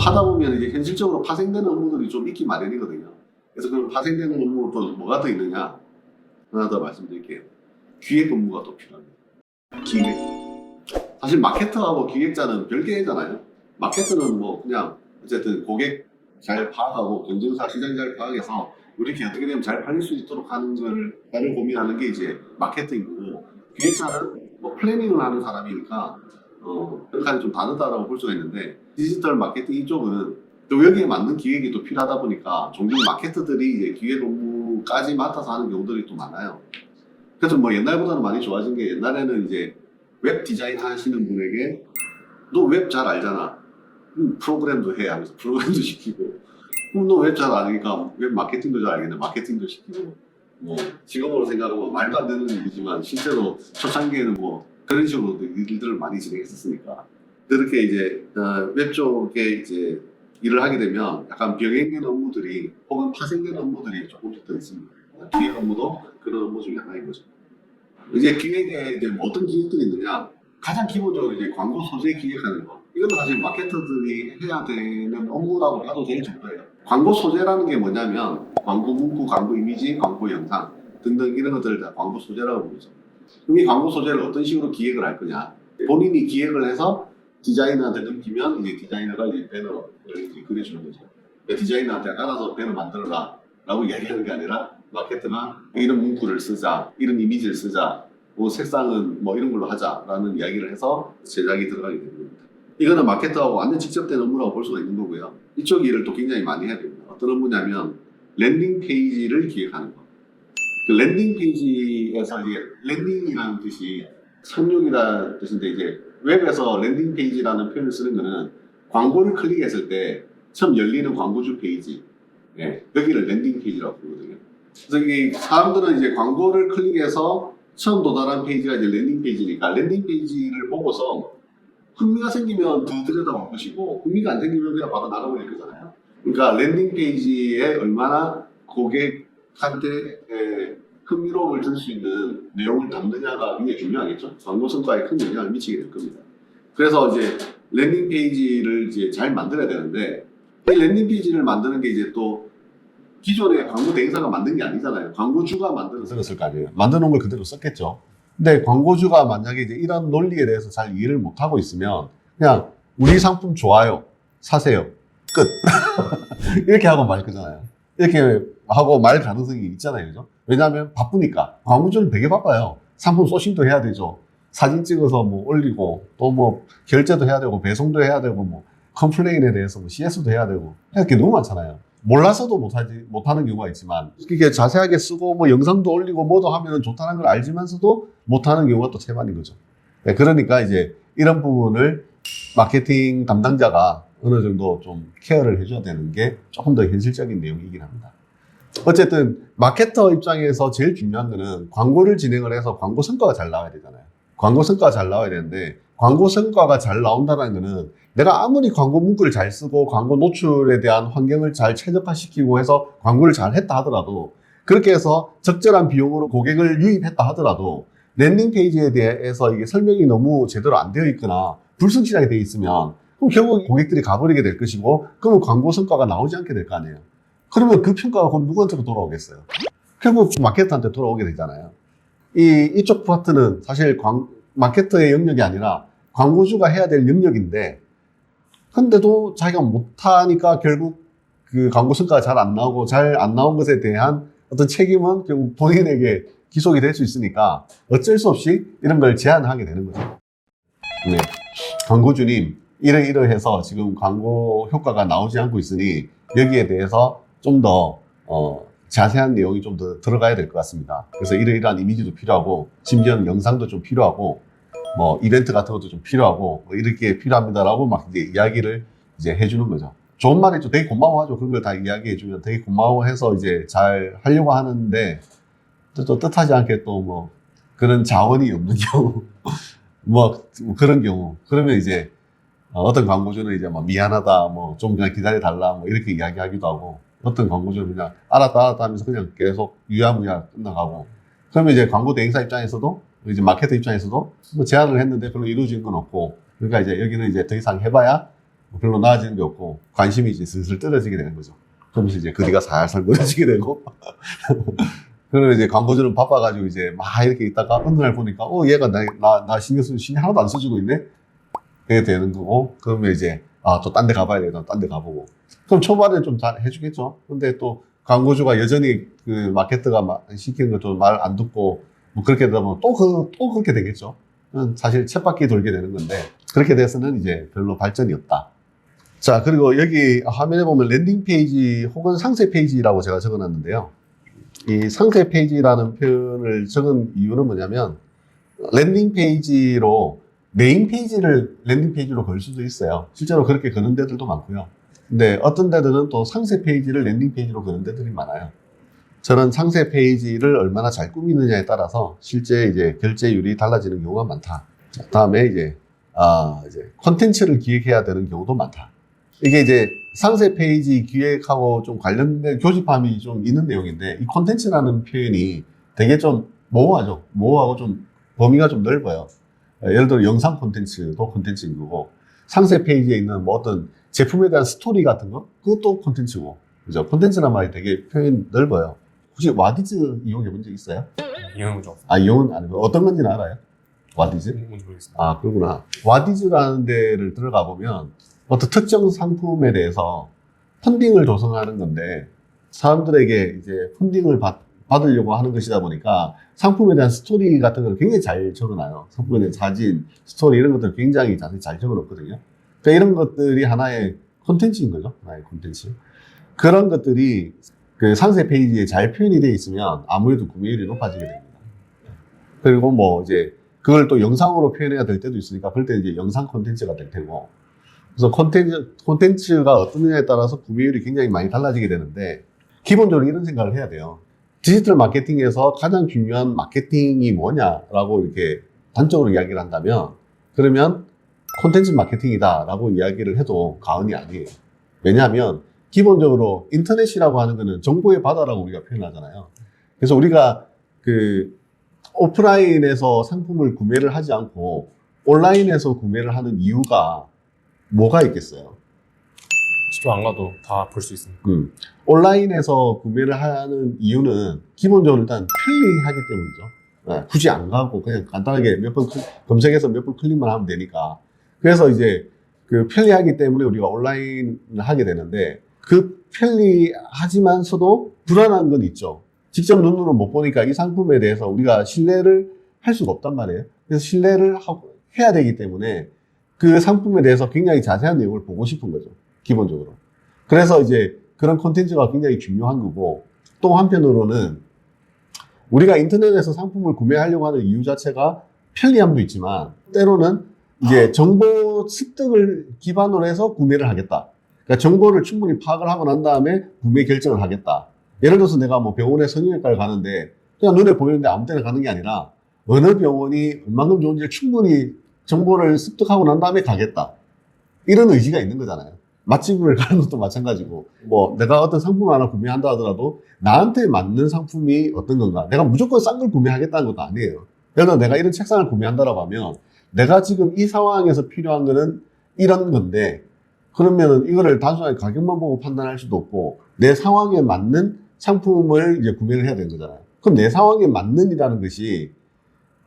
하다 보면 이제 현실적으로 파생되는 업무들이 좀 있기 마련이거든요. 그래서 그럼 파생되는 업무로 또 뭐가 더 있느냐? 하나 더 말씀드릴게요. 기획 업무가 또 필요합니다. 기획. 사실 마케터하고 기획자는 별개잖아요. 마케터는 뭐 그냥 어쨌든 고객 잘 파악하고 경쟁사 시장 잘 파악해서 이렇게 어떻게 되면 잘 팔릴 수 있도록 하는 거를 고민하는 게 이제 마케팅이고, 기획자는 뭐 플래닝을 하는 사람이니까 그렇게 좀 다르다라고 볼 수가 있는데, 디지털 마케팅 이쪽은 또 여기에 맞는 기획이 또 필요하다 보니까 종종 마케터들이 이제 기획 업무까지 맡아서 하는 경우들이 또 많아요. 그래서 뭐 옛날보다는 많이 좋아진 게, 옛날에는 이제 웹 디자인 하시는 분에게 너 웹 잘 알잖아. 프로그램도 해 하면서 프로그램도 시키고, 너 웹 잘 아니까 웹 마케팅도 잘 알겠네. 마케팅도 시키고, 뭐 지금으로 생각하면 말도 안 되는 일이지만 실제로 초창기에는 뭐 그런 식으로 일들을 많이 진행했었으니까, 그렇게 이제 웹 쪽에 이제 일을 하게 되면 약간 병행된 업무들이 혹은 파생된 업무들이 조금씩 더 있습니다. 기획 업무도 그런 업무 중에 하나인 거죠. 이제 기획에 이제 어떤 기획들이 있느냐, 가장 기본적으로 이제 광고 소재 기획하는 거. 이거는 사실 마케터들이 해야 되는 업무라고 봐도 될 정도예요. 광고 소재라는 게 뭐냐면 광고 문구, 광고 이미지, 광고 영상 등등 이런 것들을 다 광고 소재라고 부르죠. 그럼 이 광고 소재를 어떤 식으로 기획을 할 거냐. 본인이 기획을 해서 디자이너한테 넘기면 이제 디자이너가 이제 배너를 이제 그려주는 거죠. 디자이너한테 알아서 배너 만들어라 라고 이야기하는 게 아니라, 마케터가 이런 문구를 쓰자, 이런 이미지를 쓰자, 뭐 색상은 뭐 이런 걸로 하자라는 이야기를 해서 제작이 들어가게 되는 겁니다. 이거는 마케터하고 완전 직접된 업무라고 볼 수가 있는 거고요. 이쪽 일을 또 굉장히 많이 해야 됩니다. 어떤 업무냐면 랜딩 페이지를 기획하는 거. 그 랜딩 페이지에서 이제 랜딩이라는 뜻이 상륙이라는 뜻인데, 이제 웹에서 랜딩 페이지라는 표현을 쓰는 거는 광고를 클릭했을 때 처음 열리는 광고주 페이지, 여기를 랜딩 페이지라고 부르거든요. 그래서 이 사람들은 이제 광고를 클릭해서 처음 도달한 페이지가 이제 랜딩 페이지니까, 랜딩 페이지를 보고서 흥미가 생기면 더 들여다볼 것이고, 흥미가 안 생기면 그냥 바로 나가버릴 거잖아요. 그러니까 랜딩 페이지에 얼마나 고객한테 흥미로움을 줄 수 있는 내용을 담느냐가 굉장히 중요하겠죠. 광고 성과에 큰 영향을 미치게 될 겁니다. 그래서 이제 랜딩 페이지를 이제 잘 만들어야 되는데, 이 랜딩 페이지를 만드는 게 이제 또 기존의 광고 대행사가 만든 게 아니잖아요. 광고주가 만들었을 거 아니에요. 만들어 놓은 걸 그대로 썼겠죠. 근데 광고주가 만약에 이제 이런 논리에 대해서 잘 이해를 못 하고 있으면 그냥 우리 상품 좋아요, 사세요, 끝. 이렇게 하고 말 거잖아요. 이렇게 하고 말 가능성이 있잖아요, 그죠? 왜냐하면 바쁘니까. 광고주는 되게 바빠요. 상품 소싱도 해야 되죠. 사진 찍어서 뭐 올리고, 또 뭐 결제도 해야 되고, 배송도 해야 되고, 뭐 컴플레인에 대해서 뭐 CS도 해야 되고, 할 게 너무 많잖아요. 몰라서도 못하는 경우가 있지만, 이렇게 자세하게 쓰고 뭐 영상도 올리고 뭐도 하면 좋다는 걸 알지만서도 못하는 경우가 또 채반인 거죠. 네, 그러니까 이제 이런 부분을 마케팅 담당자가 어느 정도 좀 케어를 해줘야 되는 게 조금 더 현실적인 내용이긴 합니다. 어쨌든 마케터 입장에서 제일 중요한 거는 광고를 진행을 해서 광고 성과가 잘 나와야 되잖아요. 광고 성과가 잘 나와야 되는데, 광고 성과가 잘 나온다는 거는 내가 아무리 광고 문구를 잘 쓰고 광고 노출에 대한 환경을 잘 최적화시키고 해서 광고를 잘 했다 하더라도, 그렇게 해서 적절한 비용으로 고객을 유입했다 하더라도, 랜딩 페이지에 대해서 이게 설명이 너무 제대로 안 되어 있거나 불성실하게 되어 있으면 그럼 결국 고객들이 가버리게 될 것이고, 그러면 광고 성과가 나오지 않게 될 거 아니에요. 그러면 그 평가가 그럼 누구한테로 돌아오겠어요? 결국 마케터한테 돌아오게 되잖아요. 이쪽 파트는 사실 마케터의 영역이 아니라 광고주가 해야 될 영역인데, 근데도 자기가 못하니까 결국 그 광고 성과가 잘 안 나오고, 잘 안 나온 것에 대한 어떤 책임은 결국 본인에게 기속이 될 수 있으니까 어쩔 수 없이 이런 걸 제한하게 되는 거죠. 네. 광고주님, 이러해서 지금 광고 효과가 나오지 않고 있으니 여기에 대해서 좀 더 자세한 내용이 좀 더 들어가야 될 것 같습니다. 그래서 이러이러한 이미지도 필요하고, 심지어는 영상도 좀 필요하고, 뭐 이벤트 같은 것도 좀 필요하고, 뭐 이렇게 필요합니다라고 막 이제 이야기를 이제 해주는 거죠. 좋은 말이죠. 되게 고마워하죠. 그런 걸 다 이야기해주면 되게 고마워해서 이제 잘 하려고 하는데, 또 뜻하지 않게 또 뭐 그런 자원이 없는 경우, 뭐 그런 경우, 그러면 이제 어떤 광고주는 이제 뭐 미안하다, 뭐 좀 그냥 기다려달라, 뭐 이렇게 이야기하기도 하고, 어떤 광고주는 그냥 알았다 하면서 그냥 계속 유야무야 끝나가고, 그러면 이제 광고 대행사 입장에서도, 이제 마케터 입장에서도 뭐 제안을 했는데 별로 이루어진 건 없고, 그러니까 이제 여기는 이제 더 이상 해봐야 별로 나아지는 게 없고 관심이 이제 슬슬 떨어지게 되는 거죠. 그러면서 이제 거리가 살살 멀어지게 되고 그러면 이제 광고주는 바빠가지고 이제 막 이렇게 있다가 어느 날 보니까 얘가 나 신경 하나도 안 써주고 있네? 그게 되는 거고 그러면 이제 또 딴 데 가봐야 되겠다. 딴 데 가보고 그럼 초반에 좀 잘 해주겠죠. 근데 또 광고주가 여전히 그 마케터가 시키는 거 좀 말 안 듣고 뭐 그렇게 되다 보면 또 그렇게 되겠죠. 사실 쳇바퀴 돌게 되는 건데 그렇게 돼서는 이제 별로 발전이 없다. 자, 그리고 여기 화면에 보면 랜딩 페이지 혹은 상세 페이지라고 제가 적어놨는데요. 이 상세 페이지라는 표현을 적은 이유는 뭐냐면 랜딩 페이지로 메인 페이지를 랜딩 페이지로 걸 수도 있어요. 실제로 그렇게 거는 데들도 많고요. 근데 어떤 데들은 또 상세 페이지를 랜딩 페이지로 거는 데들이 많아요. 저는 상세 페이지를 얼마나 잘 꾸미느냐에 따라서 실제 이제 결제율이 달라지는 경우가 많다. 다음에 이제 콘텐츠를 기획해야 되는 경우도 많다. 이게 이제 상세 페이지 기획하고 좀 관련된 교집합이 좀 있는 내용인데 이 콘텐츠라는 표현이 되게 좀 모호하죠. 모호하고 좀 범위가 좀 넓어요. 예를 들어 영상 콘텐츠도 콘텐츠인 거고 상세 페이지에 있는 뭐 어떤 제품에 대한 스토리 같은 거 그것도 콘텐츠고 그죠? 콘텐츠란 말이 되게 표현이 넓어요. 혹시 와디즈 이용해 본 적 있어요? 이용해 본 적 없어요. 이용은 아니고 어떤 건지는 알아요? 와디즈? 뭔지 모르겠습니다. 그러구나. 와디즈라는 데를 들어가 보면 어떤 특정 상품에 대해서 펀딩을 조성하는 건데 사람들에게 이제 펀딩을 받으려고 하는 것이다 보니까 상품에 대한 스토리 같은 걸 굉장히 잘 적어놔요. 상품에 대한 사진, 스토리 이런 것들 굉장히 자세히 잘 적어놓거든요. 그러니까 이런 것들이 하나의 콘텐츠인 거죠. 하나의 콘텐츠. 그런 것들이 그 상세 페이지에 잘 표현이 되어 있으면 아무래도 구매율이 높아지게 됩니다. 그리고 뭐 이제 그걸 또 영상으로 표현해야 될 때도 있으니까 그럴 때 이제 영상 콘텐츠가 될 테고 그래서 콘텐츠가 어떠느냐에 따라서 구매율이 굉장히 많이 달라지게 되는데 기본적으로 이런 생각을 해야 돼요. 디지털 마케팅에서 가장 중요한 마케팅이 뭐냐라고 이렇게 단적으로 이야기를 한다면 그러면 콘텐츠 마케팅이다라고 이야기를 해도 과언이 아니에요. 왜냐하면 기본적으로 인터넷이라고 하는 거는 정보의 바다라고 우리가 표현하잖아요. 그래서 우리가 그 오프라인에서 상품을 구매를 하지 않고 온라인에서 구매를 하는 이유가 뭐가 있겠어요? 직접 안 가도 다 볼 수 있습니다. 온라인에서 구매를 하는 이유는 기본적으로 일단 편리하기 때문이죠. 굳이 안 가고 그냥 간단하게 몇 번 검색해서 몇 번 클릭만 하면 되니까. 그래서 이제 그 편리하기 때문에 우리가 온라인을 하게 되는데 그 편리하지만서도 불안한 건 있죠. 직접 눈으로 못 보니까 이 상품에 대해서 우리가 신뢰를 할 수가 없단 말이에요. 그래서 신뢰를 해야 되기 때문에 그 상품에 대해서 굉장히 자세한 내용을 보고 싶은 거죠. 기본적으로. 그래서 이제 그런 콘텐츠가 굉장히 중요한 거고 또 한편으로는 우리가 인터넷에서 상품을 구매하려고 하는 이유 자체가 편리함도 있지만 때로는 이제 정보 습득을 기반으로 해서 구매를 하겠다. 그러니까 정보를 충분히 파악을 하고 난 다음에 구매 결정을 하겠다. 예를 들어서 내가 뭐 병원에 성형외과를 가는데 그냥 눈에 보이는데 아무 때나 가는 게 아니라 어느 병원이 얼만큼 좋은지 충분히 정보를 습득하고 난 다음에 가겠다. 이런 의지가 있는 거잖아요. 맛집을 가는 것도 마찬가지고 뭐 내가 어떤 상품을 하나 구매한다 하더라도 나한테 맞는 상품이 어떤 건가 내가 무조건 싼 걸 구매하겠다는 것도 아니에요. 예를 들어 내가 이런 책상을 구매한다라고 하면 내가 지금 이 상황에서 필요한 거는 이런 건데 그러면은 이거를 단순하게 가격만 보고 판단할 수도 없고 내 상황에 맞는 상품을 이제 구매를 해야 되는 거잖아요. 그럼 내 상황에 맞는 이라는 것이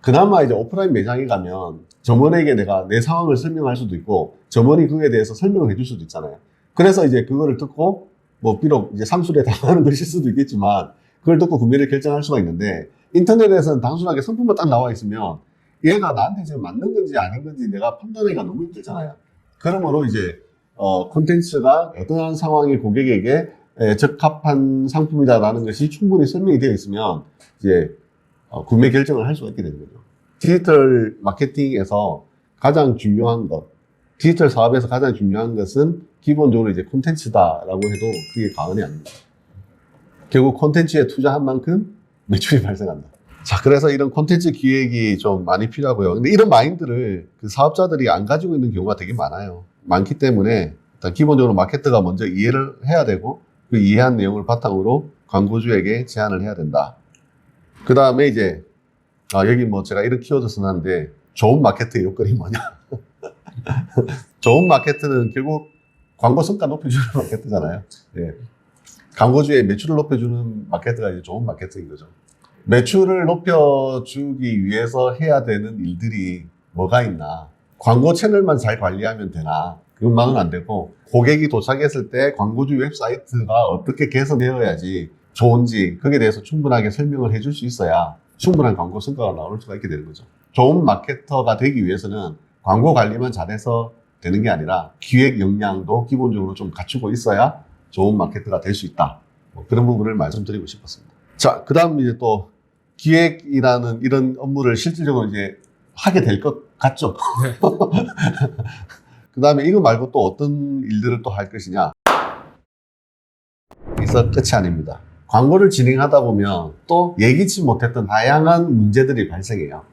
그나마 이제 오프라인 매장에 가면 점원에게 내가 내 상황을 설명할 수도 있고 점원이 그거에 대해서 설명을 해줄 수도 있잖아요. 그래서 이제 그거를 듣고 뭐 비록 이제 상술에 당하는 것일 수도 있겠지만 그걸 듣고 구매를 결정할 수가 있는데 인터넷에서는 단순하게 상품만 딱 나와 있으면 얘가 나한테 지금 맞는 건지 아닌 건지 내가 판단하기가 너무 힘들잖아요. 그러므로 이제 콘텐츠가 어떠한 상황의 고객에게 적합한 상품이다라는 것이 충분히 설명이 되어 있으면 이제 구매 결정을 할 수가 있게 되는 거죠. 디지털 마케팅에서 가장 중요한 것, 디지털 사업에서 가장 중요한 것은 기본적으로 이제 콘텐츠다라고 해도 그게 과언이 아닙니다. 결국 콘텐츠에 투자한 만큼 매출이 발생한다. 자, 그래서 이런 콘텐츠 기획이 좀 많이 필요하고요. 근데 이런 마인드를 그 사업자들이 안 가지고 있는 경우가 되게 많아요. 많기 때문에 일단 기본적으로 마케터가 먼저 이해를 해야 되고 그 이해한 내용을 바탕으로 광고주에게 제안을 해야 된다. 그 다음에 이제 여기 뭐 제가 이런 키워드 써놨는데 좋은 마케터의 요건이 뭐냐? 좋은 마케터는 결국 광고 성과 높여주는 마케터잖아요. 예. 광고주의 매출을 높여주는 마케터가 이제 좋은 마케터인 거죠. 매출을 높여주기 위해서 해야 되는 일들이 뭐가 있나? 광고 채널만 잘 관리하면 되나? 그것만은 안 되고, 고객이 도착했을 때 광고주 웹사이트가 어떻게 개선되어야지 좋은지, 거기에 대해서 충분하게 설명을 해줄 수 있어야 충분한 광고 성과가 나올 수가 있게 되는 거죠. 좋은 마케터가 되기 위해서는 광고 관리만 잘해서 되는 게 아니라 기획 역량도 기본적으로 좀 갖추고 있어야 좋은 마케터가 될 수 있다. 뭐 그런 부분을 말씀드리고 싶었습니다. 자, 그 다음 이제 또 기획이라는 이런 업무를 실질적으로 이제 하게 될 것 같죠? 그 다음에 이거 말고 또 어떤 일들을 또 할 것이냐? 여기서 끝이 아닙니다. 광고를 진행하다 보면 또 예기치 못했던 다양한 문제들이 발생해요.